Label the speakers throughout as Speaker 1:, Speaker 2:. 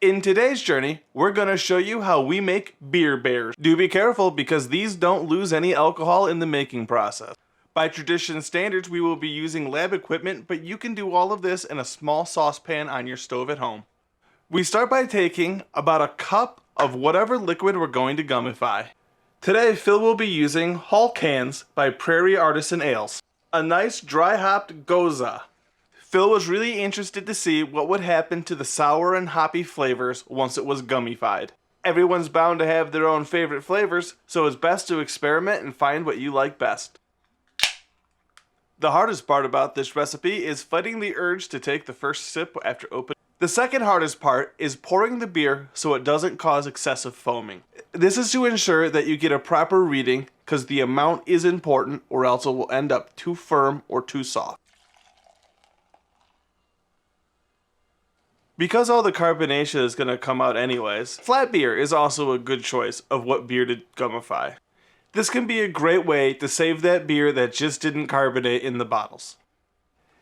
Speaker 1: In today's journey, we're going to show you how we make beer bears. Do be careful because these don't lose any alcohol in the making process. By tradition standards, we will be using lab equipment, but you can do all of this in a small saucepan on your stove at home. We start by taking about a cup of whatever liquid we're going to gummify. Today, Phil will be using Hull Cans by Prairie Artisan Ales, a nice dry hopped Goza. Phil was really interested to see what would happen to the sour and hoppy flavors once it was gummified. Everyone's bound to have their own favorite flavors, so it's best to experiment and find what you like best. The hardest part about this recipe is fighting the urge to take the first sip after opening. The second hardest part is pouring the beer so it doesn't cause excessive foaming. This is to ensure that you get a proper reading because the amount is important or else it will end up too firm or too soft. Because all the carbonation is going to come out anyways, flat beer is also a good choice of what beer to gummify. This can be a great way to save that beer that just didn't carbonate in the bottles.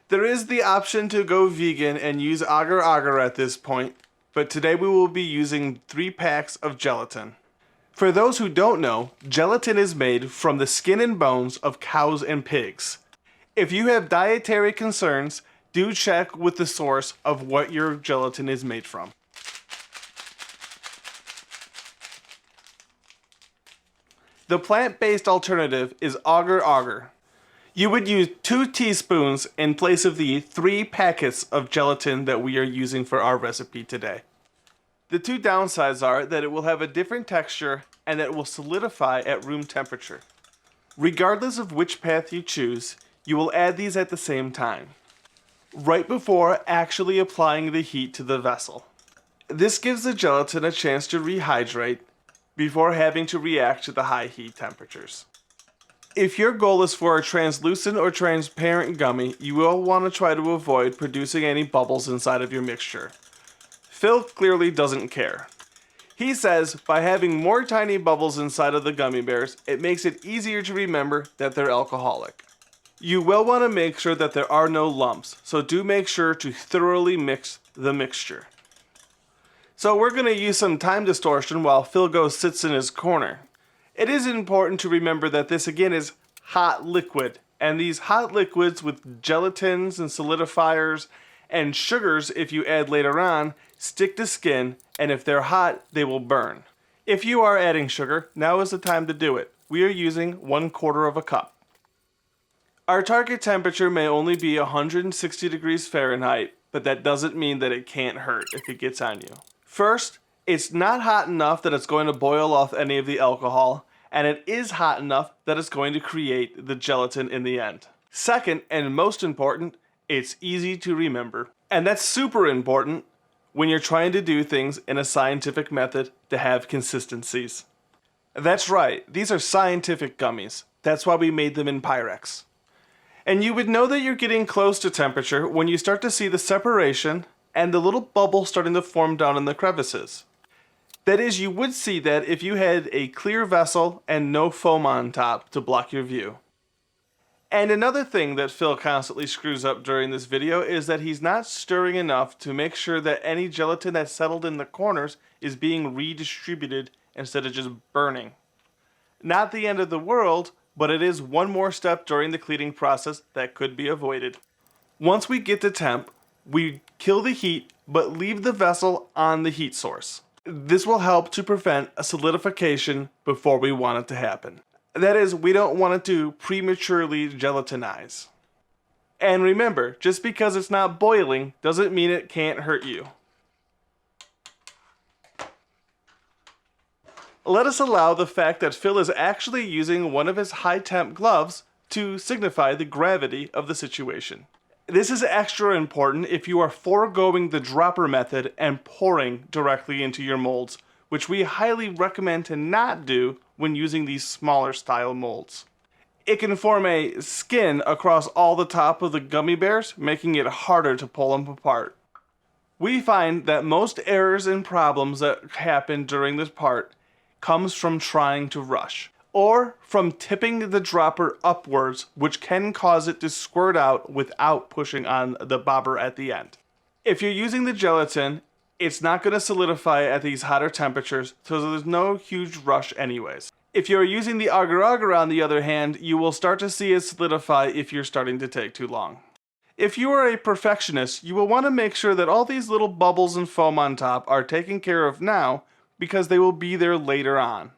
Speaker 1: There is the option to go vegan and use agar-agar at this point, but today we will be using 3 packs of gelatin. For those who don't know, gelatin is made from the skin and bones of cows and pigs. If you have dietary concerns, do check with the source of what your gelatin is made from. The plant-based alternative is agar-agar. You would use 2 teaspoons in place of the 3 packets of gelatin that we are using for our recipe today. The 2 downsides are that it will have a different texture and that it will solidify at room temperature. Regardless of which path you choose, you will add these at the same time, right before actually applying the heat to the vessel. This gives the gelatin a chance to rehydrate before having to react to the high heat temperatures. If your goal is for a translucent or transparent gummy, you will want to try to avoid producing any bubbles inside of your mixture. Phil clearly doesn't care. He says by having more tiny bubbles inside of the gummy bears, it makes it easier to remember that they're alcoholic. You will want to make sure that there are no lumps, so do make sure to thoroughly mix the mixture. So we're going to use some time distortion while Phil sits in his corner. It is important to remember that this again is hot liquid, and these hot liquids with gelatins and solidifiers and sugars, if you add later on, stick to skin, and if they're hot, they will burn. If you are adding sugar, now is the time to do it. We are using 1/4 of a cup. Our target temperature may only be 160 degrees Fahrenheit, but that doesn't mean that it can't hurt if it gets on you. First, it's not hot enough that it's going to boil off any of the alcohol, and it is hot enough that it's going to create the gelatin in the end. Second, and most important, it's easy to remember. And that's super important when you're trying to do things in a scientific method to have consistencies. That's right, these are scientific gummies. That's why we made them in Pyrex. And you would know that you're getting close to temperature when you start to see the separation and the little bubble starting to form down in the crevices. That is, you would see that if you had a clear vessel and no foam on top to block your view. And another thing that Phil constantly screws up during this video is that he's not stirring enough to make sure that any gelatin that's settled in the corners is being redistributed instead of just burning. Not the end of the world, but it is one more step during the cleaning process that could be avoided. Once we get to temp, we kill the heat but leave the vessel on the heat source. This will help to prevent a solidification before we want it to happen. That is, we don't want it to prematurely gelatinize. And remember, just because it's not boiling doesn't mean it can't hurt you. Let us allow the fact that Phil is actually using one of his high temp gloves to signify the gravity of the situation. This is extra important if you are foregoing the dropper method and pouring directly into your molds, which we highly recommend to not do when using these smaller style molds. It can form a skin across all the top of the gummy bears, making it harder to pull them apart. We find that most errors and problems that happen during this part comes from trying to rush, or from tipping the dropper upwards, which can cause it to squirt out without pushing on the bobber at the end. If you're using the gelatin, It's not going to solidify at these hotter temperatures, so there's no huge rush anyways. If you're using the agar agar on the other hand, you will start to see it solidify if you're starting to take too long. If you are a perfectionist, you will want to make sure that all these little bubbles and foam on top are taken care of now because they will be there later on.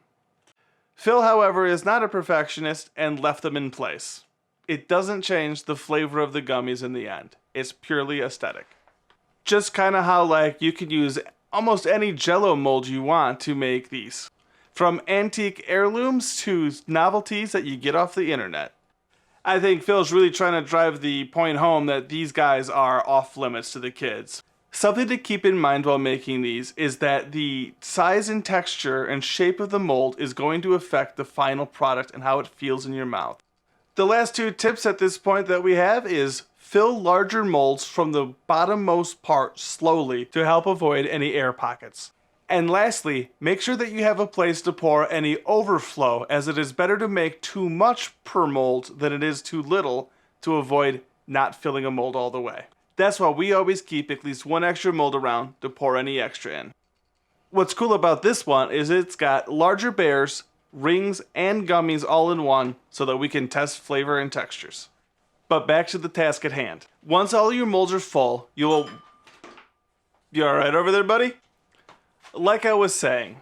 Speaker 1: Phil, however, is not a perfectionist and left them in place. It doesn't change the flavor of the gummies in the end. It's purely aesthetic. Just kind of how like you could use almost any Jell-O mold you want to make these. From antique heirlooms to novelties that you get off the internet. I think Phil's really trying to drive the point home that these guys are off limits to the kids. Something to keep in mind while making these is that the size and texture and shape of the mold is going to affect the final product and how it feels in your mouth. The last two tips at this point that we have is fill larger molds from the bottommost part slowly to help avoid any air pockets. And lastly, make sure that you have a place to pour any overflow, as it is better to make too much per mold than it is too little to avoid not filling a mold all the way. That's why we always keep at least one extra mold around to pour any extra in. What's cool about this one is it's got larger bears, rings, and gummies all in one so that we can test flavor and textures. But back to the task at hand. Once all your molds are full, you alright over there, buddy? Like I was saying,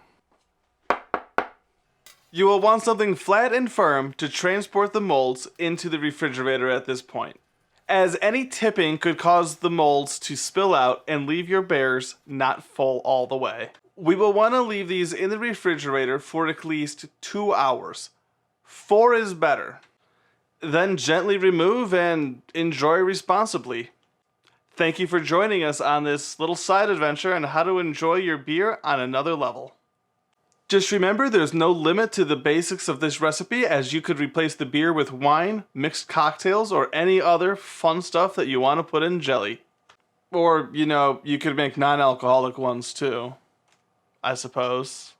Speaker 1: you will want something flat and firm to transport the molds into the refrigerator at this point, as any tipping could cause the molds to spill out and leave your bears not full all the way. We will want to leave these in the refrigerator for at least 2 hours. 4 is better. Then gently remove and enjoy responsibly. Thank you for joining us on this little side adventure on how to enjoy your beer on another level. Just remember, there's no limit to the basics of this recipe, as you could replace the beer with wine, mixed cocktails, or any other fun stuff that you want to put in jelly. Or, you could make non-alcoholic ones too, I suppose.